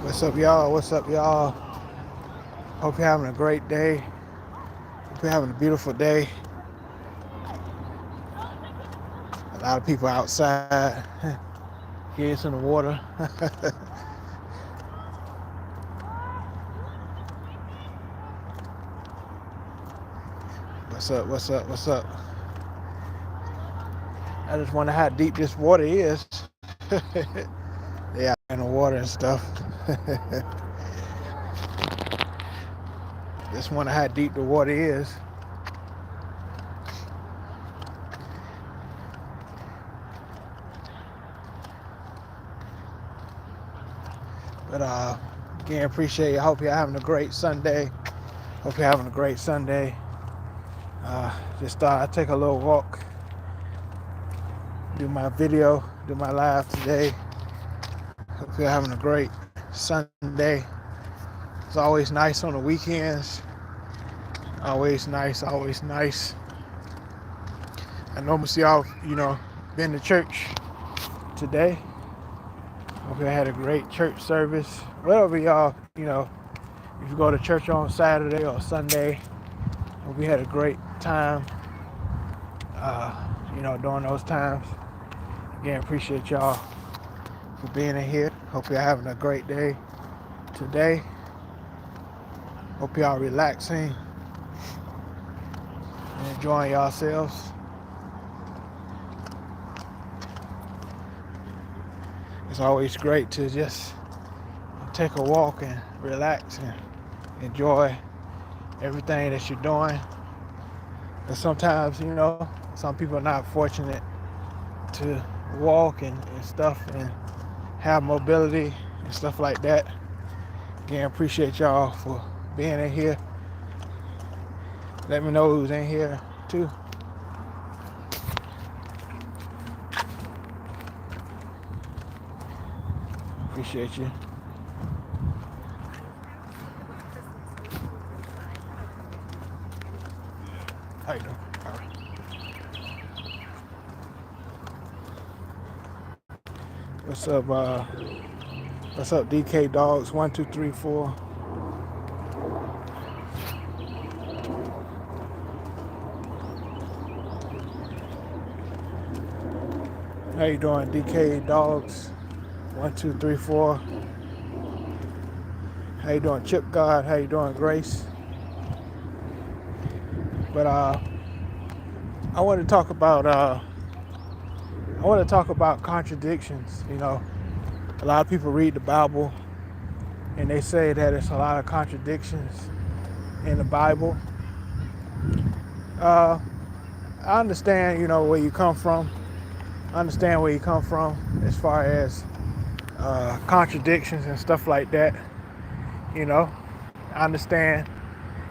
What's up, y'all? What's up, y'all? Hope you're having a great day. Hope you're having a beautiful day. A lot of people outside, kids in the water. What's up? What's up? What's up? I just wonder how deep this water is. They out in the water and stuff. Just wonder how deep the water is. But again, appreciate you. I hope you're having a great Sunday. Hope you're having a great Sunday. Just thought I'd take a little walk, do my video, do my live today. Hope you're having a great Sunday. It's always nice on the weekends. Always nice, always nice. I know most of y'all, been to church today. Hope you had a great church service. Whatever y'all, if you go to church on Saturday or Sunday, hope you had a great time, during those times. Again, appreciate y'all for being in here. Hope you're having a great day today. Hope y'all relaxing and enjoying yourselves. It's always great to just take a walk and relax and enjoy everything that you're doing. But sometimes, some people are not fortunate to walk and stuff and have mobility and stuff like that. Again, appreciate y'all for being in here. Let me know who's in here too. Appreciate you. How you doing? All right. What's up? What's up, DK Dogs? 1, 2, 3, 4. How you doing, DK Dogs? 1, 2, 3, 4. How you doing, Chip God? How you doing, Grace? But I want to talk about contradictions. A lot of people read the Bible and they say that it's a lot of contradictions in the Bible. I understand, where you come from. I understand where you come from as far as contradictions and stuff like that. I understand.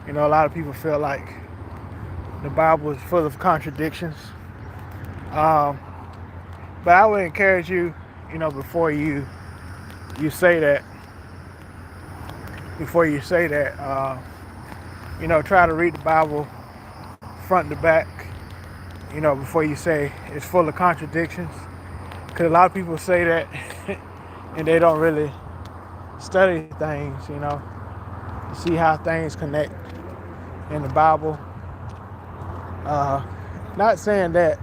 A lot of people feel like the Bible is full of contradictions. But I would encourage you, before you say that, try to read the Bible front to back, before you say it's full of contradictions. Because a lot of people say that and they don't really study things, to see how things connect in the Bible. Not saying that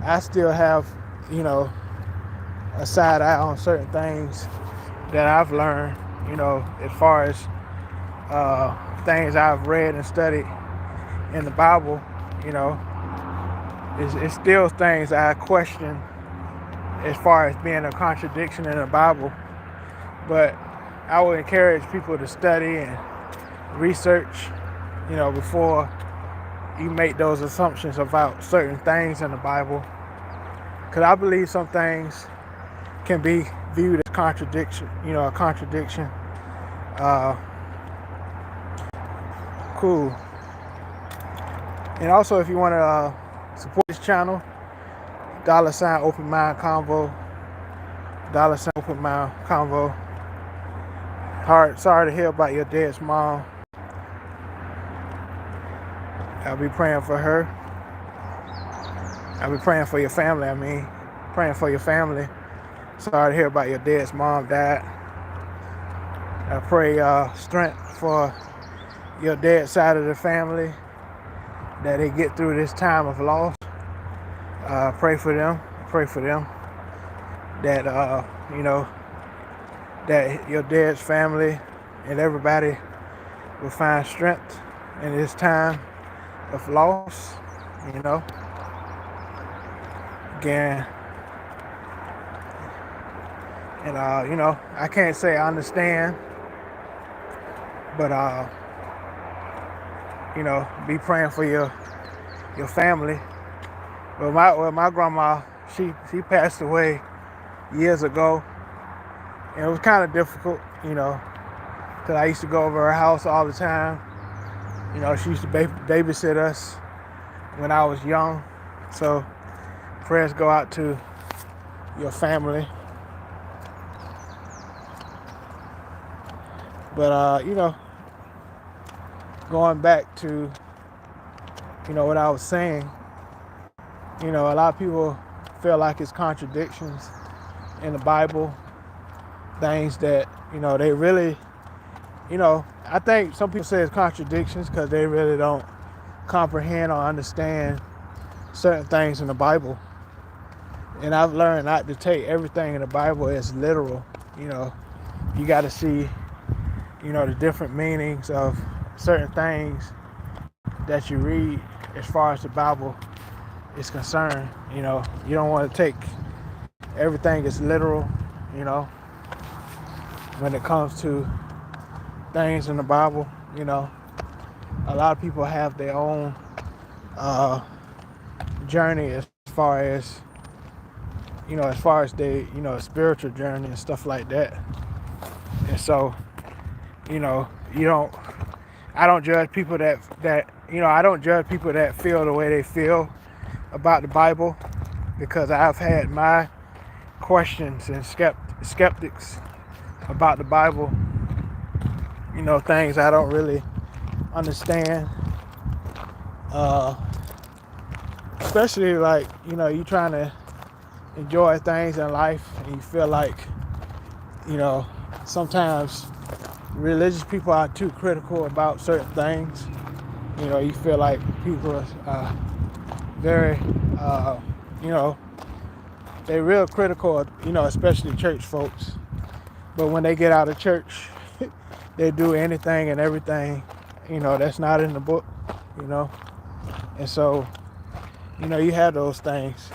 I still have, a side eye on certain things that I've learned, as far as things I've read and studied in the Bible, it's still things I question as far as being a contradiction in the Bible. But I would encourage people to study and research, before you make those assumptions about certain things in the Bible. Because I believe some things can be viewed as contradiction, a contradiction. Cool. And also, if you want to support this channel, $ Open Mind Convo, $ Open Mind Convo. Sorry to hear about your dad's mom. I'll be praying for her. I'll be praying for your family. Praying for your family. Sorry to hear about your dad's mom died. I pray strength for your dead side of the family, that they get through this time of loss. Pray for them. Pray for them. That that your dad's family and everybody will find strength in this time of loss. You know, again, and I can't say I understand, but be praying for your family. My grandma, she passed away years ago, and it was kind of difficult, because I used to go over her house all the time. She used to babysit us when I was young. So prayers go out to your family. But going back to what I was saying, a lot of people feel like it's contradictions in the Bible, things that they really, I think some people say it's contradictions because they really don't comprehend or understand certain things in the Bible. And I've learned not to take everything in the Bible as literal. You got to see the different meanings of certain things that you read as far as the Bible is concerned. You don't want to take everything as literal, when it comes to things in the Bible. A lot of people have their own journey as far as they, spiritual journey and stuff like that. And so, I don't judge people I don't judge people that feel the way they feel about the Bible, because I've had my questions and skeptics about the Bible, things I don't really understand, especially like, you trying to enjoy things in life and you feel like, sometimes religious people are too critical about certain things. You feel like people are very, they're real critical, especially church folks. But when they get out of church, they do anything and everything, that's not in the book, And so, you have those things.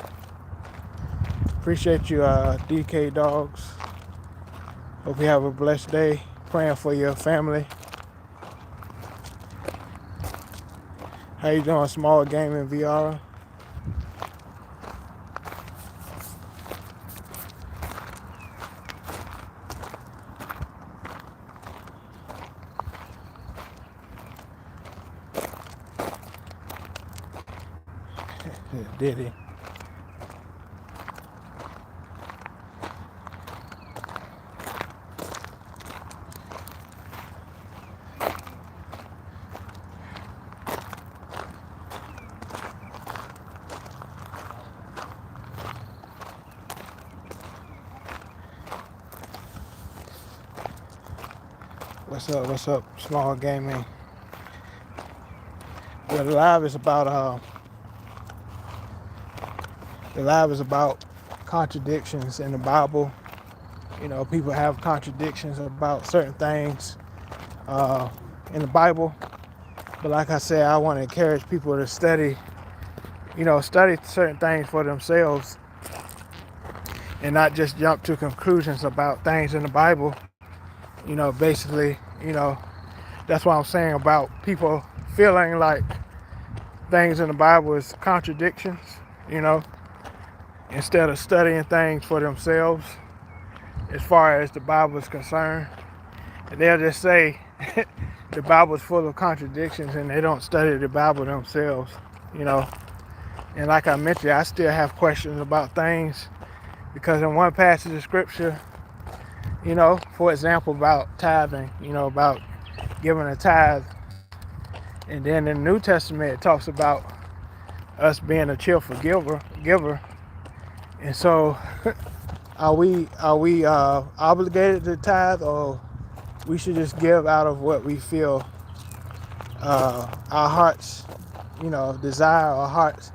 Appreciate you, DK Dogs. Hope you have a blessed day. Praying for your family. How you doing, Small Gaming VR? Did he? What's up, Small Gaming? Well, the live is about contradictions in the Bible. People have contradictions about certain things in the Bible. But like I said, I want to encourage people to study certain things for themselves and not just jump to conclusions about things in the Bible. Basically, that's what I'm saying about people feeling like things in the Bible is contradictions, instead of studying things for themselves as far as the Bible is concerned. And they'll just say the Bible is full of contradictions and they don't study the Bible themselves, And like I mentioned, I still have questions about things, because in one passage of scripture, for example, about tithing, about giving a tithe. And then in the New Testament, it talks about us being a cheerful giver. And so are we obligated to tithe, or we should just give out of what we feel our hearts, desire, our hearts,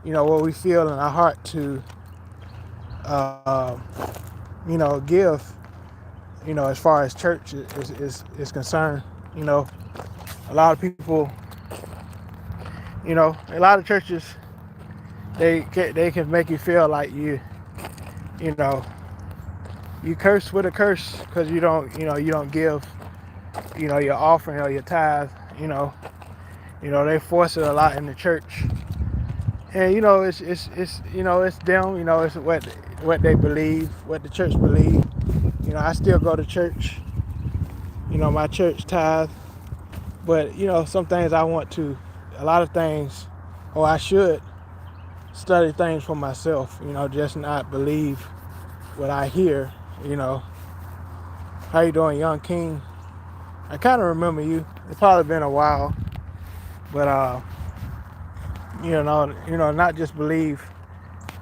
what we feel in our heart to, uh, give, as far as church is concerned. A lot of people, a lot of churches, they can make you feel like you know, you curse with a curse because you don't give, your offering or your tithe. They force it a lot in the church, and it's them. It's what they believe, what the church believe. I still go to church. My church tithe, but some things I want to, a lot of things, or I should study things for myself. Just not believe what I hear. How you doing, young king? I kind of remember you. It's probably been a while, but not just believe,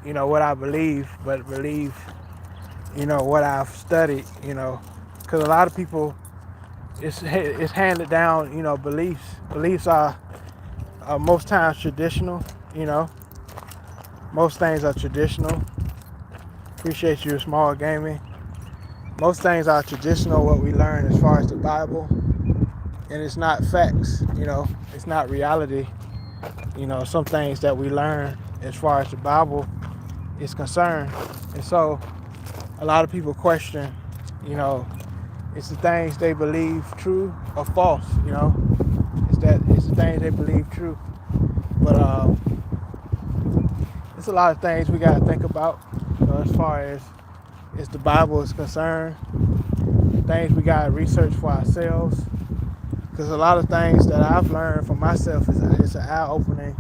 what I believe, but believe, what I've studied, because a lot of people, it's handed down, beliefs. Beliefs are most times traditional, most things are traditional. Appreciate you, Small Gaming. Most things are traditional, what we learn as far as the Bible, and it's not facts, it's not reality. Some things that we learn as far as the Bible is concerned. And so a lot of people question, it's the things they believe true or false, it's the things they believe true. But it's a lot of things we got to think about, as far as the Bible is concerned. Things we got to research for ourselves. Because a lot of things that I've learned for myself is an eye-opening,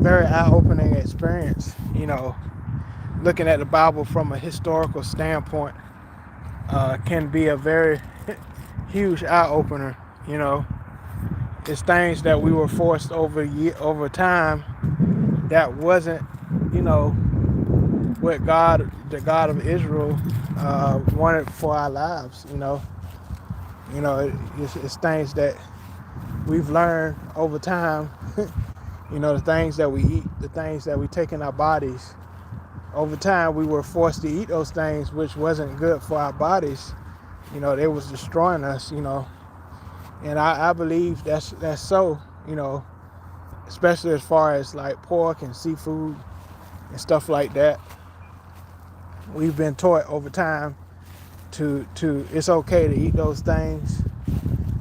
very eye-opening experience. Looking at the Bible from a historical standpoint can be a very huge eye-opener. It's things that we were forced over time that wasn't, what the God of Israel wanted for our lives. It's things that we've learned over time. The things that we eat, the things that we take in our bodies. Over time, we were forced to eat those things, which wasn't good for our bodies. They was destroying us. And I believe that's so. Especially as far as like pork and seafood and stuff like that. We've been taught over time to it's okay to eat those things,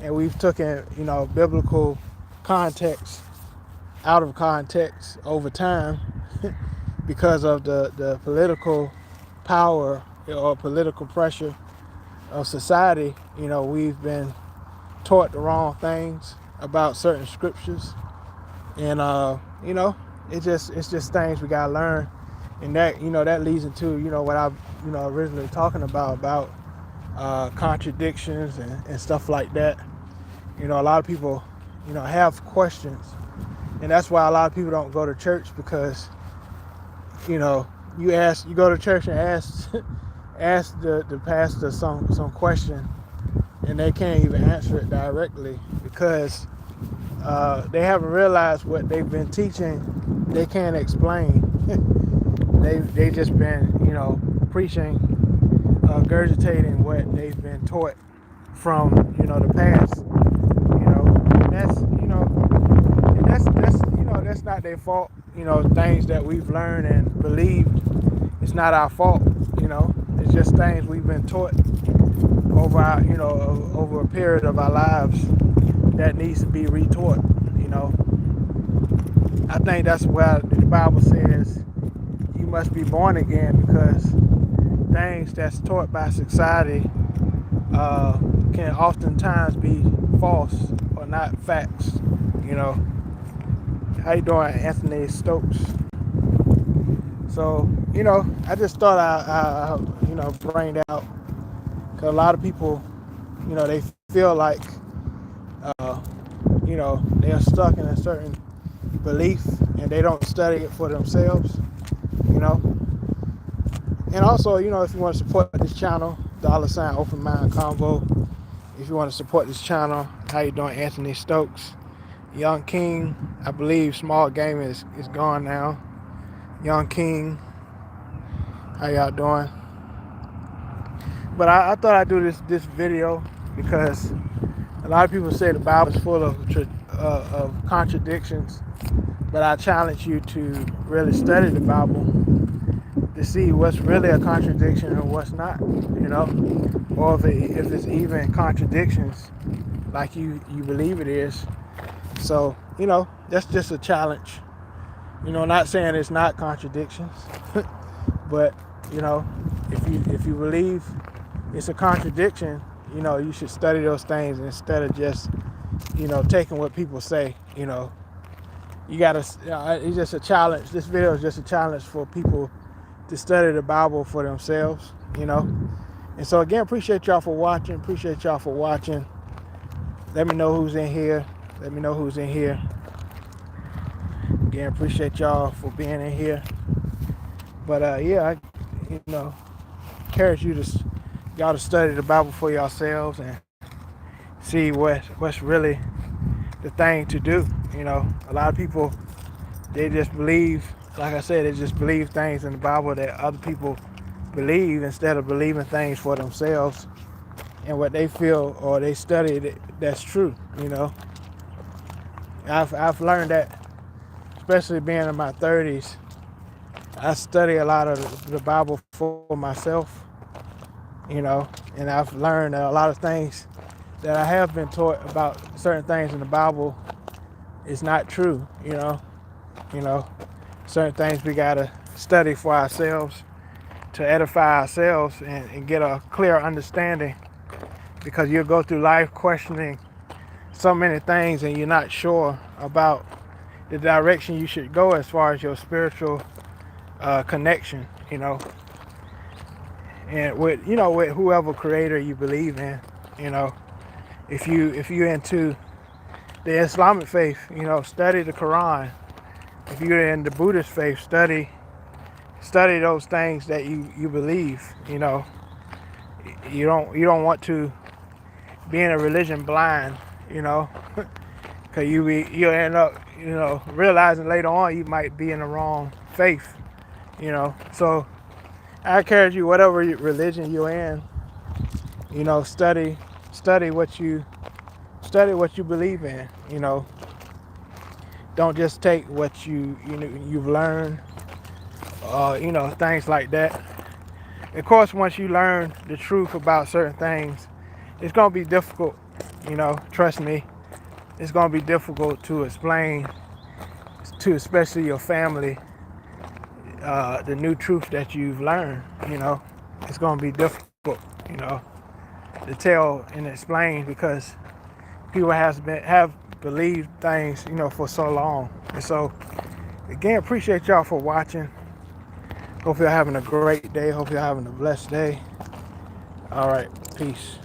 and we've taken biblical context out of context over time because of the political power or political pressure of society. We've been taught the wrong things about certain scriptures, and it's just things we gotta learn, and that leads into what I originally talking about contradictions and stuff like that. A lot of people have questions, and that's why a lot of people don't go to church, because you go to church and ask the pastor some question, and they can't even answer it directly because they haven't realized what they've been teaching. They can't explain. they just been preaching, regurgitating what they've been taught from the past. And that's not their fault. Things that we've learned and believed, it's not our fault. It's just things we've been taught over a period of our lives that needs to be retaught. I think that's why the Bible says you must be born again, because things that's taught by society can oftentimes be false or not facts. How you doing, Anthony Stokes? So I just thought I bring that out, because a lot of people they feel like they're stuck in a certain belief and they don't study it for themselves. And also, if you want to support this channel, $ Open Mind Convo, if you want to support this channel. How you doing, Anthony Stokes? Young King, I believe Small Game is gone now. Young King, how y'all doing? But I thought I'd do this video because a lot of people say the Bible is full of contradictions, but I challenge you to really study the Bible to see what's really a contradiction and what's not, or if it's even contradictions like you believe it is. So, that's just a challenge. Not saying it's not contradictions, but, if you believe it's a contradiction, you should study those things instead of just, taking what people say. You gotta, it's just a challenge. This video is just a challenge for people to study the Bible for themselves, And so again, appreciate y'all for watching. Let me know who's in here. Again, appreciate y'all for being in here. But I encourage y'all to study the Bible for yourselves and see what's really the thing to do. A lot of people, they just believe, like I said, they just believe things in the Bible that other people believe instead of believing things for themselves and what they feel or they study that's true. I've learned that, especially being in my 30s. I study a lot of the Bible for myself, and I've learned a lot of things that I have been taught about certain things in the Bible is not true. Certain things we gotta study for ourselves to edify ourselves and get a clear understanding, because you'll go through life questioning so many things and you're not sure about the direction you should go as far as your spiritual connection, and with whoever creator you believe in. If you're into the Islamic faith, study the Quran. If you're in the Buddhist faith, study those things that you believe. You don't want to be in a religion blind, because you'll end up realizing later on you might be in the wrong faith. So I encourage you, whatever religion you're in, study what you believe in. Don't just take what you've learned, things like that. Of course, once you learn the truth about certain things, it's gonna be difficult. Trust me, it's gonna be difficult to explain to especially your family the new truth that you've learned. It's gonna be difficult, to tell and explain, because people have believed things, for so long. And so, again, appreciate y'all for watching. Hope you're having a great day. Hope you're having a blessed day. All right, peace.